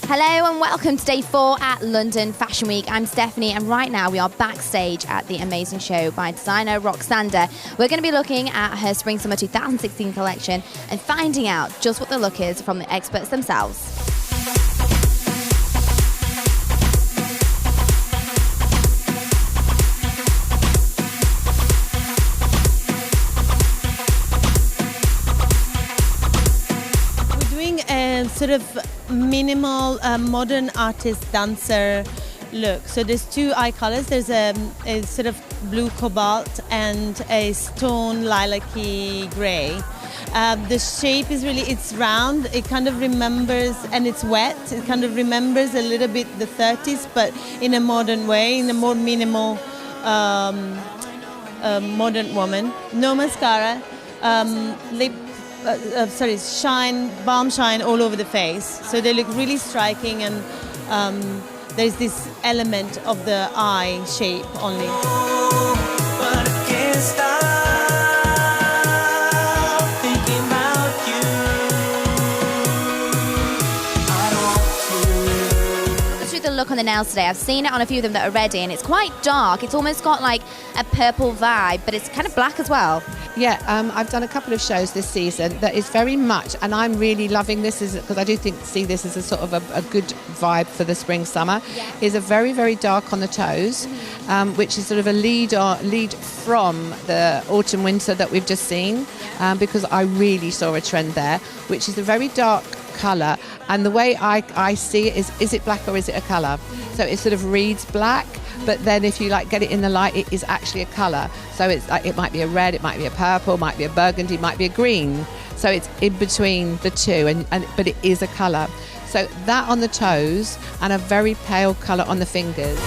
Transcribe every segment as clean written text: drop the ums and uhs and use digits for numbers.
Hello and welcome to day 4 at London Fashion Week. I'm Stephanie and right now we are backstage at the amazing show by designer ROKSANDA. We're going to be looking at her Spring-Summer 2016 collection and finding out just what the look is from the experts themselves. Sort of minimal modern artist dancer look. So there's two eye colors. There's a sort of blue cobalt and a stone lilac-y grey. The shape is it's round. It kind of remembers, and it's wet. It kind of remembers a little bit the 30s, but in a modern way, in a more minimal modern woman. No mascara, balm shine all over the face. So they look really striking, and there's this element of the eye shape only. But I can't stop thinking about you. I want you. Let's do the look on the nails today. I've seen it on a few of them that are ready, and it's quite dark. It's almost got like a purple vibe, but it's kind of black as well. Yeah, I've done a couple of shows this season that is very much, and I'm really loving this because I do see this as a sort of a good vibe for the spring-summer. Yeah. Is a very, very dark on the toes, which is sort of a lead from the autumn-winter that we've just seen, because I really saw a trend there, which is a very dark colour. And the way I see it is it black or is it a colour? So it sort of reads black, but then if you get it in the light, it is actually a colour. So it might be a red, it might be a purple, it might be a burgundy, it might be a green. So it's in between the two, but it is a colour. So that on the toes and a very pale colour on the fingers.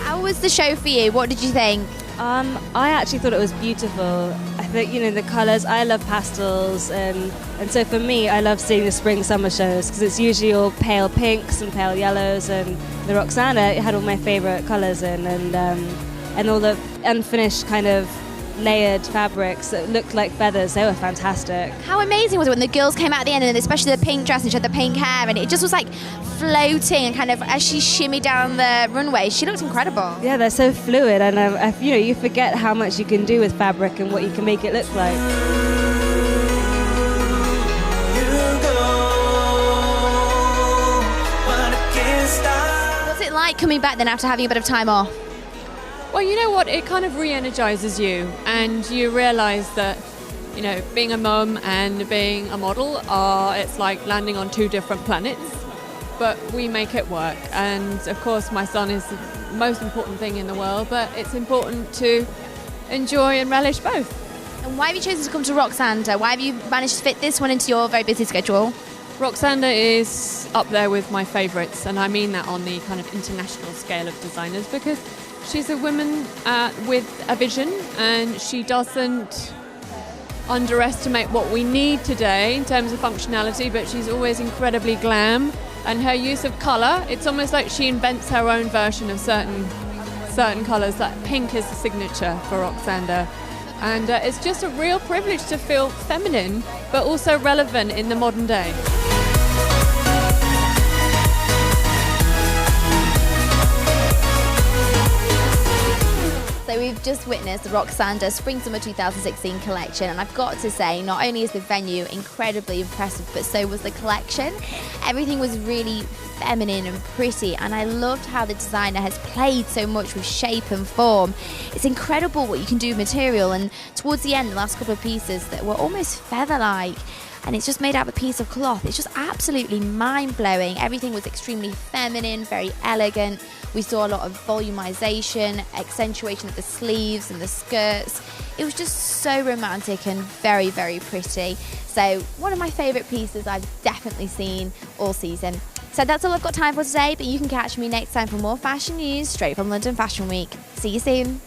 How was the show for you? What did you think? I actually thought it was beautiful. I think, the colours, I love pastels, and so for me, I love seeing the spring-summer shows because it's usually all pale pinks and pale yellows, and the ROKSANDA, it had all my favourite colours in, and all the unfinished kind of layered fabrics that looked like feathers. They were fantastic. How amazing was it when the girls came out at the end, and especially the pink dress, and she had the pink hair, and it just was like floating, and kind of as she shimmied down the runway, she looked incredible. Yeah, they're so fluid, and you forget how much you can do with fabric and what you can make it look like. What's it like coming back then after having a bit of time off? Well, you know what? It kind of re-energizes you, and you realize that, being a mum and being a model it's like landing on two different planets, but we make it work. And of course, my son is the most important thing in the world, but it's important to enjoy and relish both. And why have you chosen to come to ROKSANDA? Why have you managed to fit this one into your very busy schedule? ROKSANDA is up there with my favorites, and I mean that on the kind of international scale of designers, because she's a woman with a vision, and she doesn't underestimate what we need today in terms of functionality, but she's always incredibly glam. And her use of colour, it's almost like she invents her own version of certain colours. That pink is the signature for ROKSANDA. And it's just a real privilege to feel feminine, but also relevant in the modern day. So we've just witnessed the ROKSANDA Spring-Summer 2016 collection, and I've got to say, not only is the venue incredibly impressive, but so was the collection. Everything was really feminine and pretty, and I loved how the designer has played so much with shape and form. It's incredible what you can do with material, and towards the end, the last couple of pieces that were almost feather-like, and it's just made out of a piece of cloth. It's just absolutely mind-blowing. Everything was extremely feminine, very elegant. We saw a lot of volumization, accentuation of the sleeves and the skirts. It was just so romantic and very, very pretty. So one of my favourite pieces I've definitely seen all season. So that's all I've got time for today, but you can catch me next time for more fashion news straight from London Fashion Week. See you soon.